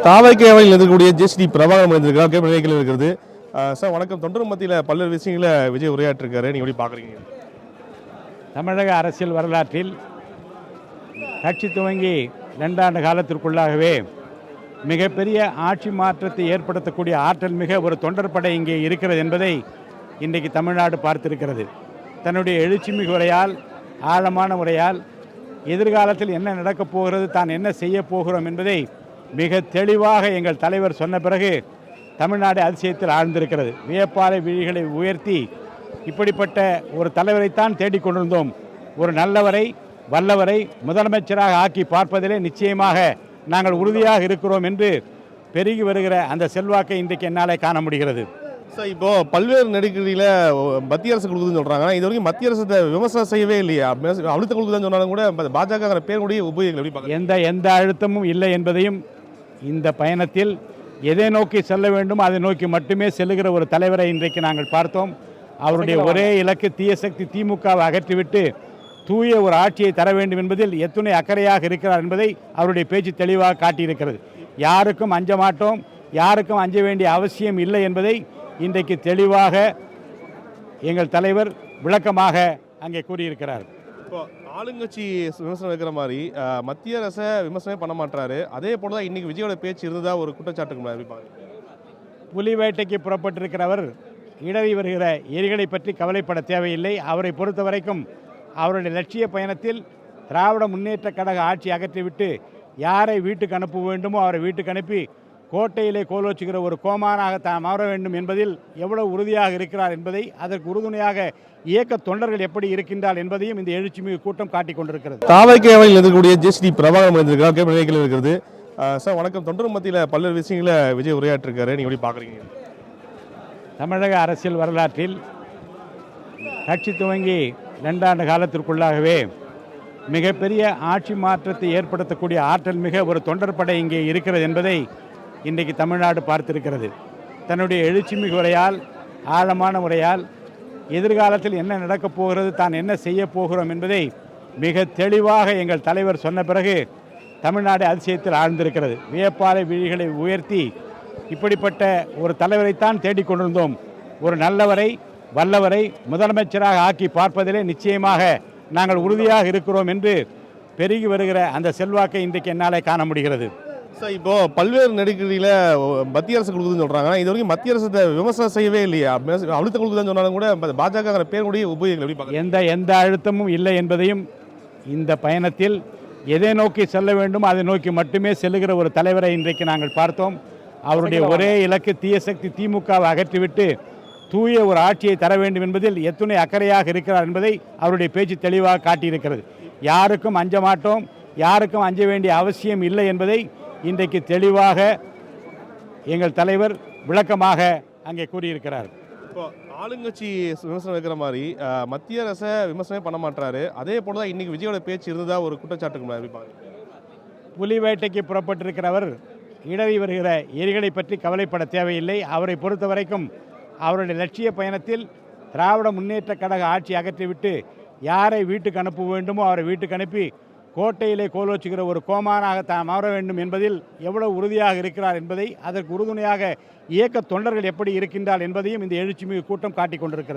தாவகையில் இருக்கக்கூடிய ஜெஸ்டி பிரபாகரன் வந்திருக்காங்க இருக்கிறது. சார் வணக்கம். தொண்டர் மத்தியில் பல்வேறு விஷயங்களை விஜய் உரையாற்றிருக்காரு, நீங்கள் எப்படி பார்க்குறீங்க? தமிழக அரசியல் வரலாற்றில் கட்சி துவங்கி 2 ஆண்டு காலத்திற்குள்ளாகவே மிகப்பெரிய ஆட்சி மாற்றத்தை ஏற்படுத்தக்கூடிய ஆற்றல் மிக ஒரு தொண்டர் படை இங்கே இருக்கிறது என்பதை இன்றைக்கு தமிழ்நாடு பார்த்திருக்கிறது. தன்னுடைய எழுச்சிமிகு உரையால், ஆழமான உரையால் எதிர்காலத்தில் என்ன நடக்கப் போகிறது, தான் என்ன செய்ய போகிறோம் என்பதை மிக தெளிவாக எங்கள் தலைவர் சொன்ன பிறகு தமிழ்நாடு அதிசயத்தில் ஆழ்ந்திருக்கிறது. வியப்பாறை விழிகளை உயர்த்தி இப்படிப்பட்ட ஒரு தலைவரைத்தான் தேடிக்கொண்டிருந்தோம். ஒரு நல்லவரை, வல்லவரை முதலமைச்சராக ஆக்கி பார்ப்பதிலே நிச்சயமாக நாங்கள் உறுதியாக இருக்கிறோம் என்று பெருகி வருகிற அந்த செல்வாக்கை இன்றைக்கு என்னாலே காண முடிகிறது. சார், இப்போ பல்வேறு நெருக்கடியில் மத்திய அரசு கொடுக்குதுன்னு சொல்கிறாங்க. இது வரைக்கும் மத்திய அரசு விமர்சனம் செய்யவே இல்லையா? அழுத்த கொடுக்குதுன்னு சொன்னாலும் கூட பாஜக பேருடைய உபயோகங்கள் எப்படி பார்க்க? எந்த அழுத்தமும் இல்லை என்பதையும், இந்த பயணத்தில் எதை நோக்கி செல்ல வேண்டும் அதை நோக்கி மட்டுமே செல்லுகிற ஒரு தலைவரை இன்றைக்கு நாங்கள் பார்த்தோம். அவருடைய ஒரே இலக்கு தீய சக்தி திமுகவை அகற்றிவிட்டு தூய ஒரு ஆட்சியை தர வேண்டும் என்பதில் எத்துணை அக்கறையாக இருக்கிறார் என்பதை அவருடைய பேச்சு தெளிவாக காட்டியிருக்கிறது. யாருக்கும் அஞ்ச மாட்டோம், யாருக்கும் அஞ்ச வேண்டிய அவசியம் இல்லை என்பதை இன்றைக்கு தெளிவாக எங்கள் தலைவர் விளக்கமாக அங்கே கூறியிருக்கிறார். இப்போ ஆளுங்கட்சி விமர்சனம் வைக்கிற மாதிரி மத்திய அரசை விமர்சனமே பண்ண மாட்டாரு. அதே போல தான் இன்றைக்கி விஜயோட பேச்சு இருந்ததா ஒரு குற்றச்சாட்டுக்கு புலி வேட்டைக்கு புறப்பட்டிருக்கிறவர் இடறி வருகிற எரிகளை பற்றி கவலைப்பட தேவையில்லை. அவரை பொறுத்த வரைக்கும் அவருடைய லட்சிய பயணத்தில் திராவிட முன்னேற்ற கழக ஆட்சி அகற்றிவிட்டு யாரை வீட்டுக்கு அனுப்ப வேண்டுமோ அவரை வீட்டுக்கு அனுப்பி கோட்டையிலே கோலோச்சுகிற ஒரு கோமானாக தான் மாற வேண்டும் என்பதில் எவ்வளவு உறுதியாக இருக்கிறார் என்பதை, அதற்கு உறுதுணையாக இயக்க தொண்டர்கள் எப்படி இருக்கின்றார் என்பதையும் இந்த எழுச்சிமிகு கூட்டம் காட்டிக் கொண்டிருக்கிறது. தாவகையில் இருக்கக்கூடிய ஜெஸ்டி பிரபாகரன் வந்திருக்காங்க இருக்கிறது. சார் வணக்கம். தொண்டர் மத்தியில் பல்வேறு விஷயங்களை விஜய் உரையாற்றிருக்காரு, நீங்கள் எப்படி பார்க்குறீங்க? தமிழக அரசியல் வரலாற்றில் கட்சி துவங்கி 2 ஆண்டு காலத்திற்குள்ளாகவே மிகப்பெரிய ஆட்சி மாற்றத்தை ஏற்படுத்தக்கூடிய ஆற்றல் மிக ஒரு தொண்டர் படை இங்கே இருக்கிறது என்பதை இன்றைக்கு தமிழ்நாடு பார்த்திருக்கிறது. தன்னுடைய எழுச்சிமிகு உரையால், ஆழமான உரையால் எதிர்காலத்தில் என்ன நடக்கப் போகிறது, தான் என்ன செய்ய போகிறோம் என்பதை மிக தெளிவாக எங்கள் தலைவர் சொன்ன பிறகு தமிழ்நாடு அதிசயத்தில் ஆழ்ந்திருக்கிறது. வியப்பாறை விழிகளை உயர்த்தி இப்படிப்பட்ட ஒரு தலைவரைத்தான் தேடிக்கொண்டிருந்தோம். ஒரு நல்லவரை, வல்லவரை முதலமைச்சராக ஆக்கி பார்ப்பதிலே நிச்சயமாக நாங்கள் உறுதியாக இருக்கிறோம் என்று பெருகி வருகிற அந்த செல்வாக்கை இன்றைக்கு என்னாலே காண முடிகிறது. சார், இப்போ பல்வேறு நெருக்கடியில் மத்திய அரசு கொடுக்குதுன்னு சொல்கிறாங்க. இது வரைக்கும் மத்திய அரசு விமர்சனம் செய்யவே இல்லையா? அழுத்த கொடுக்குதுன்னு சொன்னாலும் கூட பாஜக பேருடைய உபயோகங்கள் எப்படி பார்க்க? எந்த அழுத்தமும் இல்லை என்பதையும், இந்த பயணத்தில் எதை நோக்கி செல்ல வேண்டும் அதை நோக்கி மட்டுமே செல்லுகிற ஒரு தலைவரை இன்றைக்கு நாங்கள் பார்த்தோம். அவருடைய ஒரே இலக்கு தீய சக்தி திமுகவை அகற்றிவிட்டு தூய ஒரு ஆட்சியை தர வேண்டும் என்பதில் எத்துணை அக்கறையாக இருக்கிறார் என்பதை அவருடைய பேச்சு தெளிவாக காட்டியிருக்கிறது. யாருக்கும் அஞ்ச மாட்டோம், யாருக்கும் அஞ்ச வேண்டிய அவசியம் இல்லை என்பதை இன்றைக்கு தெளிவாக எங்கள் தலைவர் விளக்கமாக அங்கே கூறியிருக்கிறார். இப்போ ஆளுங்கட்சி விமர்சனம் வைக்கிற மாதிரி மத்திய அரசை விமர்சனமே பண்ண மாட்டாரு. அதே போல தான் இன்றைக்கி விஜயோட பேச்சு இருந்ததா ஒரு குற்றச்சாட்டுக்கு புலி வேட்டைக்கு புறப்பட்டிருக்கிறவர் இடறி வருகிற எரிகளை பற்றி கவலைப்பட தேவையில்லை. அவரை பொறுத்த வரைக்கும் அவருடைய லட்சிய பயணத்தில் திராவிட முன்னேற்ற கழக ஆட்சி அகற்றிவிட்டு யாரை வீட்டுக்கு அனுப்ப வேண்டுமோ அவரை வீட்டுக்கு அனுப்பி கோட்டையிலே கோலோச்சுகிற ஒரு கோமானாக தான் மாற வேண்டும் என்பதில் எவ்வளவு உறுதியாக இருக்கிறார் என்பதை, அதற்கு உறுதுணையாக இயக்க தொண்டர்கள் எப்படி இருக்கின்றார் என்பதையும் இந்த எழுச்சிமிகு கூட்டம் காட்டிக் கொண்டிருக்கிறது.